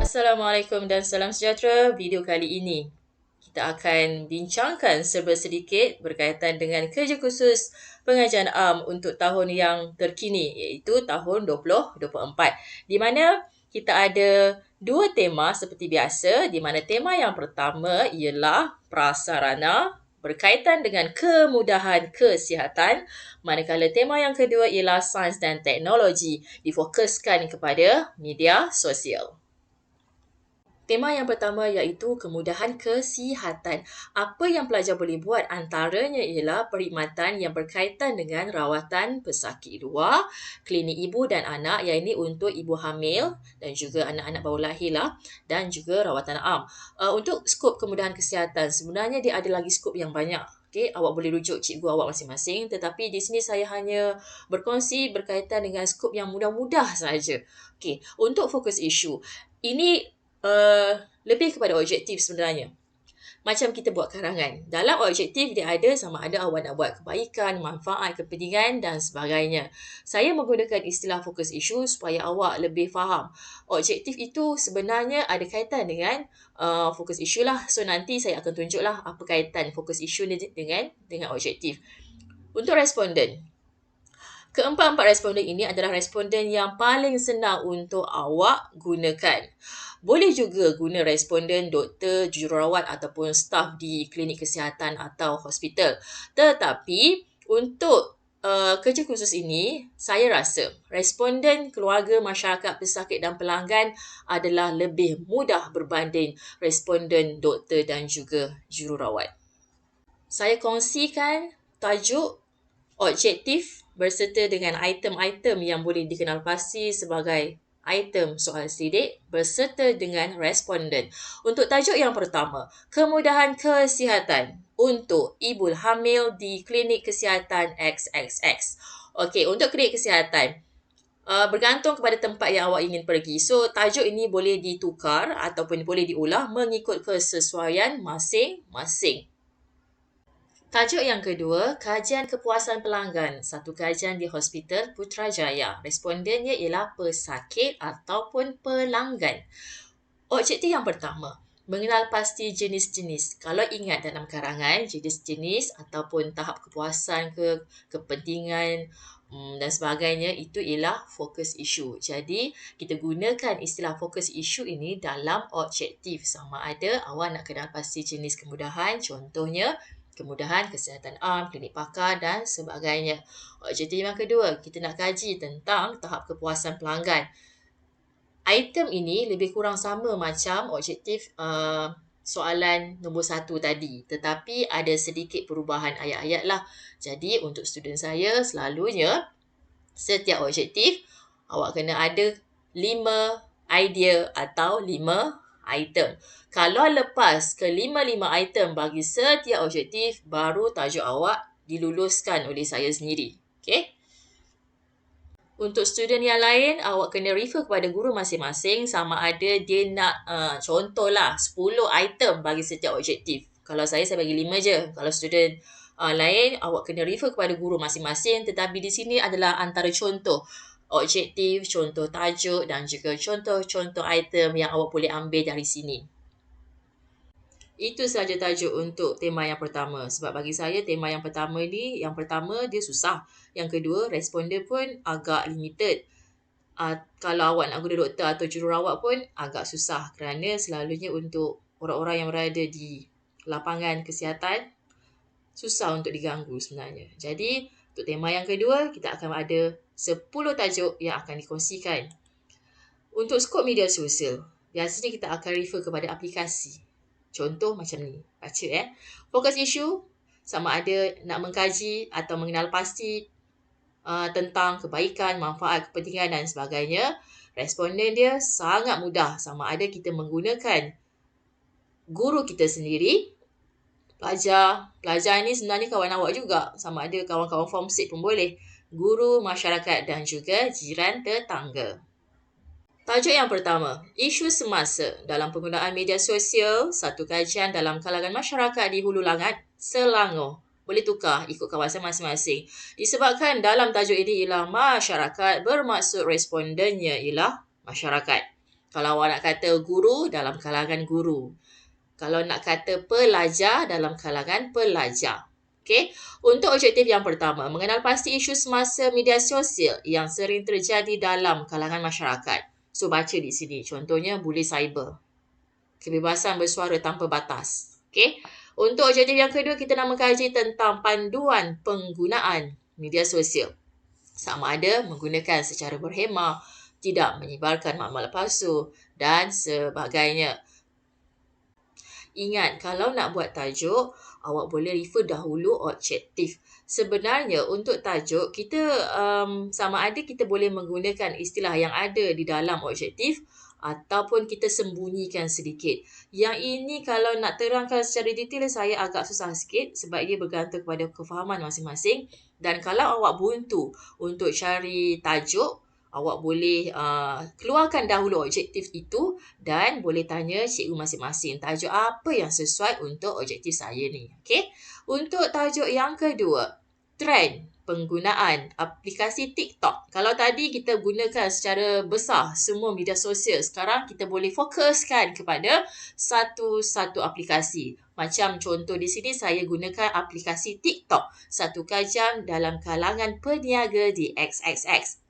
Assalamualaikum dan salam sejahtera. Video kali ini kita akan bincangkan serba sedikit berkaitan dengan kerja khusus pengajian am untuk tahun yang terkini iaitu tahun 2024 di mana kita ada dua tema seperti biasa, di mana tema yang pertama ialah prasarana berkaitan dengan kemudahan kesihatan, manakala tema yang kedua ialah sains dan teknologi difokuskan kepada media sosial. Tema yang pertama iaitu kemudahan kesihatan. Apa yang pelajar boleh buat antaranya ialah perkhidmatan yang berkaitan dengan rawatan pesakit luar, klinik ibu dan anak yang ini untuk ibu hamil dan juga anak-anak baru lahir dan juga rawatan am. Untuk skop kemudahan kesihatan, sebenarnya dia ada lagi skop yang banyak. Okay, awak boleh rujuk cikgu awak masing-masing, tetapi di sini saya hanya berkongsi berkaitan dengan skop yang mudah-mudah saja. Okay, untuk fokus isu, ini lebih kepada objektif sebenarnya. Macam kita buat karangan. Dalam objektif dia ada sama ada awak nak buat kebaikan, manfaat, kepentingan dan sebagainya. Saya menggunakan istilah fokus isu supaya awak lebih faham. Objektif itu sebenarnya ada kaitan dengan fokus isu lah. So nanti saya akan tunjuklah apa kaitan fokus isu ni dengan objektif. Untuk responden, keempat-empat responden ini adalah responden yang paling senang untuk awak gunakan. Boleh juga guna responden doktor, jururawat ataupun staf di klinik kesihatan atau hospital. Tetapi untuk kerja khusus ini, saya rasa responden keluarga, masyarakat, pesakit dan pelanggan adalah lebih mudah berbanding responden doktor dan juga jururawat. Saya kongsikan tajuk objektif berserta dengan item-item yang boleh dikenal pasti sebagai item soal sidik berserta dengan responden. Untuk tajuk yang pertama, kemudahan kesihatan untuk ibu hamil di klinik kesihatan XXX. Okey, untuk klinik kesihatan, bergantung kepada tempat yang awak ingin pergi. So, tajuk ini boleh ditukar ataupun boleh diulah mengikut kesesuaian masing-masing. Tajuk yang kedua, kajian kepuasan pelanggan. Satu kajian di Hospital Putrajaya. Respondennya ialah pesakit ataupun pelanggan. Objektif yang pertama, mengenal pasti jenis-jenis. Kalau ingat dalam karangan, jenis-jenis ataupun tahap kepuasan kepentingan dan sebagainya, itu ialah fokus isu. Jadi, kita gunakan istilah fokus isu ini dalam objektif. Sama ada awak nak kenal pasti jenis kemudahan, contohnya kemudahan kesihatan am, klinik pakar dan sebagainya. Objektif yang kedua, kita nak kaji tentang tahap kepuasan pelanggan. Item ini lebih kurang sama macam objektif soalan nombor 1 tadi. Tetapi ada sedikit perubahan ayat-ayat lah. Jadi untuk student saya selalunya setiap objektif awak kena ada 5 idea atau 5 item. Kalau lepas ke 5 item bagi setiap objektif, baru tajuk awak diluluskan oleh saya sendiri. Okay? Untuk student yang lain, awak kena refer kepada guru masing-masing sama ada dia nak contohlah 10 item bagi setiap objektif. Kalau saya bagi 5 je. Kalau student lain, awak kena refer kepada guru masing-masing, tetapi di sini adalah antara contoh objektif, contoh tajuk dan juga contoh-contoh item yang awak boleh ambil dari sini. Itu sahaja tajuk untuk tema yang pertama. Sebab bagi saya tema yang pertama ni, yang pertama dia susah. Yang kedua, responden pun agak limited. Kalau awak nak guna doktor atau jururawat pun agak susah kerana selalunya untuk orang-orang yang berada di lapangan kesihatan susah untuk diganggu sebenarnya. Jadi, untuk tema yang kedua, kita akan ada 10 tajuk yang akan dikongsikan. Untuk skop media sosial, biasanya kita akan refer kepada aplikasi. Contoh macam ni. Baca fokus isu sama ada nak mengkaji atau mengenal pasti tentang kebaikan, manfaat, kepentingan dan sebagainya. Responden dia sangat mudah sama ada kita menggunakan guru kita sendiri, pelajar ni sebenarnya kawan awak juga, sama ada kawan-kawan form 6 pun boleh, guru, masyarakat dan juga jiran tetangga. Tajuk yang pertama, isu semasa dalam penggunaan media sosial, satu kajian dalam kalangan masyarakat di Hulu Langat, Selangor. Boleh tukar ikut kawasan masing-masing. Disebabkan dalam tajuk ini ialah masyarakat, bermaksud respondennya ialah masyarakat. Kalau awak nak kata guru, dalam kalangan guru. Kalau nak kata pelajar, dalam kalangan pelajar. Okey, untuk objektif yang pertama, mengenal pasti isu semasa media sosial yang sering terjadi dalam kalangan masyarakat. So, baca di sini. Contohnya, bully cyber. Kebebasan bersuara tanpa batas. Okey, untuk objektif yang kedua, kita nak mengkaji tentang panduan penggunaan media sosial. Sama ada menggunakan secara berhemah, tidak menyebarkan maklumat palsu dan sebagainya. Ingat, kalau nak buat tajuk, awak boleh refer dahulu objektif. Sebenarnya untuk tajuk, kita sama ada kita boleh menggunakan istilah yang ada di dalam objektif ataupun kita sembunyikan sedikit. Yang ini kalau nak terangkan secara detail saya agak susah sikit sebab ia bergantung kepada kefahaman masing-masing. Dan kalau awak buntu untuk cari tajuk, awak boleh keluarkan dahulu objektif itu dan boleh tanya cikgu masing-masing tajuk apa yang sesuai untuk objektif saya ni. Okey. Untuk tajuk yang kedua, trend penggunaan aplikasi TikTok. Kalau tadi kita gunakan secara besar semua media sosial, sekarang kita boleh fokuskan kepada satu-satu aplikasi. Macam contoh di sini saya gunakan aplikasi TikTok. 1 jam dalam kalangan peniaga di XXX.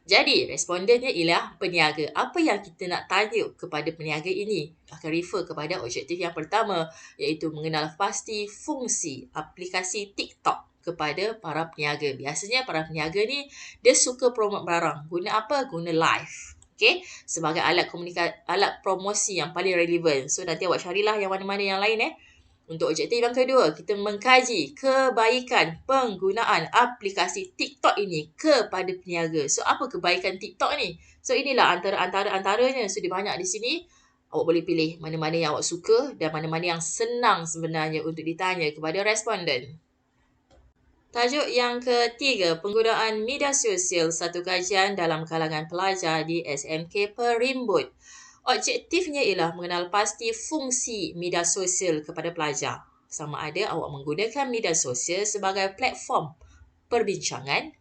Jadi, respondennya ialah peniaga. Apa yang kita nak tanya kepada peniaga ini? Akan refer kepada objektif yang pertama, iaitu mengenal pasti fungsi aplikasi TikTok kepada para peniaga. Biasanya para peniaga ni, dia suka promote barang. Guna apa? Guna live. Okay? Sebagai alat promosi yang paling relevan. So, nanti awak carilah yang mana-mana yang lain Untuk objektif yang kedua, kita mengkaji kebaikan penggunaan aplikasi TikTok ini kepada peniaga. So, apa kebaikan TikTok ni? So, inilah antaranya. So, dia banyak di sini. Awak boleh pilih mana-mana yang awak suka dan mana-mana yang senang sebenarnya untuk ditanya kepada responden. Tajuk yang ketiga, penggunaan media sosial 1 kajian dalam kalangan pelajar di SMK Perimbun. Objektifnya ialah mengenal pasti fungsi media sosial kepada pelajar. Sama ada awak menggunakan media sosial sebagai platform perbincangan,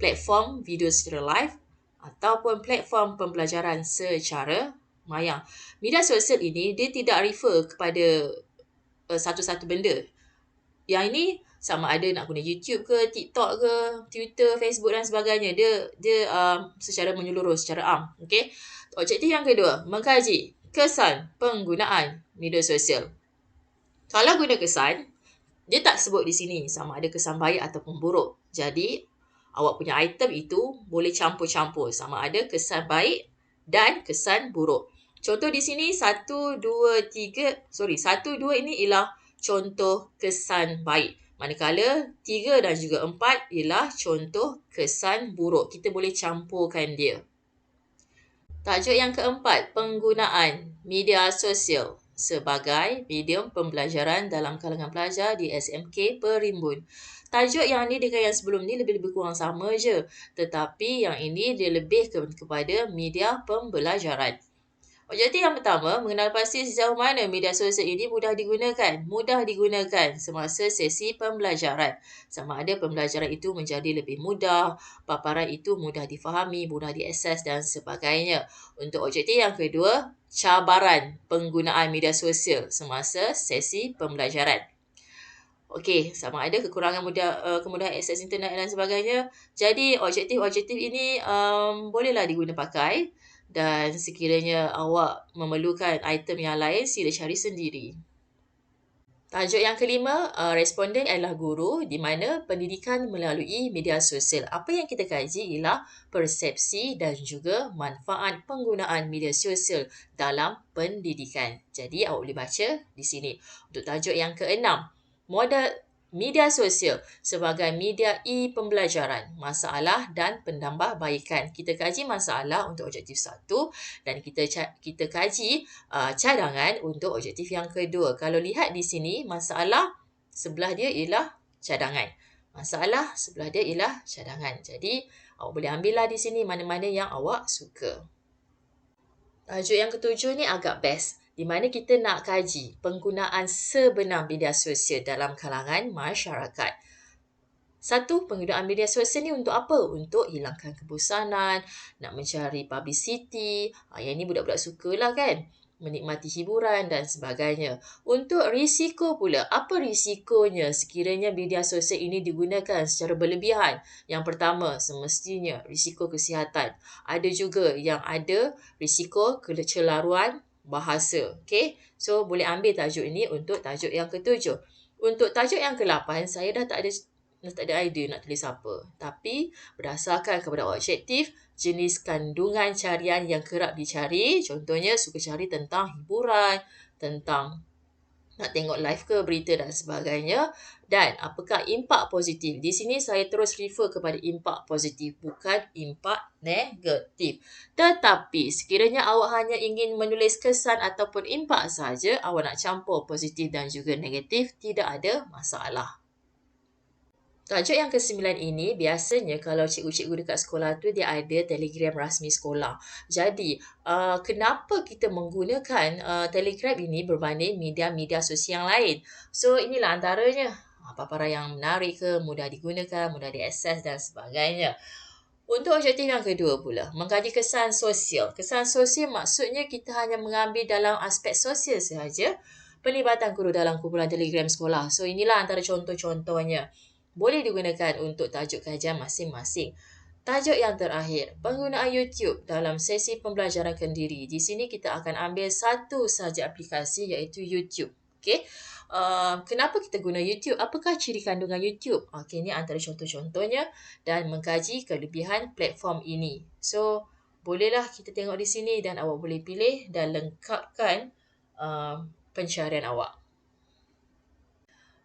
platform video secara live ataupun platform pembelajaran secara maya. Media sosial ini dia tidak refer kepada satu-satu benda. Yang ini sama ada nak guna YouTube ke, TikTok ke, Twitter, Facebook dan sebagainya. Dia secara menyeluruh, secara am. Okay? Objektif yang kedua, mengkaji kesan penggunaan media sosial. Kalau guna kesan, dia tak sebut di sini sama ada kesan baik ataupun buruk. Jadi, awak punya item itu boleh campur-campur. Sama ada kesan baik dan kesan buruk. Contoh di sini, 1, 2 ini ialah contoh kesan baik. Manakala 3 dan juga 4 ialah contoh kesan buruk. Kita boleh campurkan dia. Tajuk yang keempat, penggunaan media sosial sebagai medium pembelajaran dalam kalangan pelajar di SMK Perimbun. Tajuk yang ni dengan yang sebelum ni lebih kurang sama je. Tetapi yang ini dia lebih kepada media pembelajaran. Objektif yang pertama, mengenal pasti sejauh mana media sosial ini mudah digunakan. Mudah digunakan semasa sesi pembelajaran. Sama ada pembelajaran itu menjadi lebih mudah, paparan itu mudah difahami, mudah diakses dan sebagainya. Untuk objektif yang kedua, cabaran penggunaan media sosial semasa sesi pembelajaran. Okey, sama ada kekurangan kemudahan akses internet dan sebagainya. Jadi, objektif-objektif ini bolehlah diguna pakai. Dan sekiranya awak memerlukan item yang lain, sila cari sendiri. Tajuk yang kelima, responden adalah guru di mana pendidikan melalui media sosial. Apa yang kita kaji ialah persepsi dan juga manfaat penggunaan media sosial dalam pendidikan. Jadi awak boleh baca di sini. Untuk tajuk yang keenam, model media sosial sebagai media e-pembelajaran, masalah dan penambahbaikan. Kita kaji masalah untuk objektif 1 dan kita kaji cadangan untuk objektif yang kedua. Kalau lihat di sini, masalah sebelah dia ialah cadangan. Masalah sebelah dia ialah cadangan. Jadi, awak boleh ambillah di sini mana-mana yang awak suka. Tajuk yang ketujuh ni agak best, di mana kita nak kaji penggunaan sebenar media sosial dalam kalangan masyarakat. Satu, penggunaan media sosial ni untuk apa? Untuk hilangkan kebosanan, nak mencari publicity. Yang ni budak-budak sukalah kan? Menikmati hiburan dan sebagainya. Untuk risiko pula, apa risikonya sekiranya media sosial ini digunakan secara berlebihan? Yang pertama, semestinya risiko kesihatan. Ada juga yang ada risiko kecelaruan bahasa. Okay? So, boleh ambil tajuk ini untuk tajuk yang ketujuh. Untuk tajuk yang ke-8, saya dah tak ada idea nak tulis apa. Tapi berdasarkan kepada objektif, jenis kandungan carian yang kerap dicari, contohnya suka cari tentang hiburan, tentang nak tengok live ke, berita dan sebagainya. Dan apakah impak positif? Di sini saya terus refer kepada impak positif, bukan impak negatif. Tetapi sekiranya awak hanya ingin menulis kesan ataupun impak saja, awak nak campur positif dan juga negatif, tidak ada masalah. Tajuk yang ke-9 ini, biasanya kalau cikgu-cikgu dekat sekolah tu, dia ada telegram rasmi sekolah. Jadi, kenapa kita menggunakan telegram ini berbanding media-media sosial yang lain? So, inilah antaranya. Paparan yang menarik ke, mudah digunakan, mudah diakses dan sebagainya. Untuk objektif yang kedua pula, mengkaji kesan sosial. Kesan sosial maksudnya kita hanya mengambil dalam aspek sosial sahaja pelibatan guru dalam kumpulan telegram sekolah. So, inilah antara contoh-contohnya. Boleh digunakan untuk tajuk kajian masing-masing. Tajuk yang terakhir, penggunaan YouTube dalam sesi pembelajaran kendiri. Di sini kita akan ambil satu sahaja aplikasi iaitu YouTube. Okay? Kenapa kita guna YouTube? Apakah ciri kandungan YouTube? Okay, ini antara contoh-contohnya dan mengkaji kelebihan platform ini. So, bolehlah kita tengok di sini dan awak boleh pilih dan lengkapkan pencarian awak.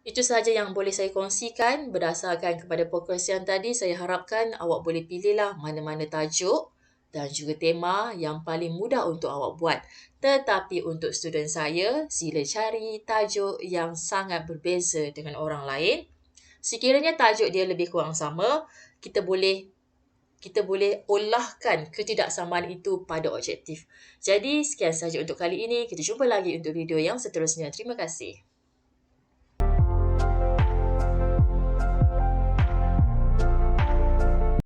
Itu sahaja yang boleh saya kongsikan berdasarkan kepada perkongsian tadi. Saya harapkan awak boleh pilihlah mana-mana tajuk dan juga tema yang paling mudah untuk awak buat. Tetapi untuk student saya, sila cari tajuk yang sangat berbeza dengan orang lain. Sekiranya tajuk dia lebih kurang sama, kita boleh olahkan ketidaksamaan itu pada objektif. Jadi, sekian sahaja untuk kali ini. Kita jumpa lagi untuk video yang seterusnya. Terima kasih.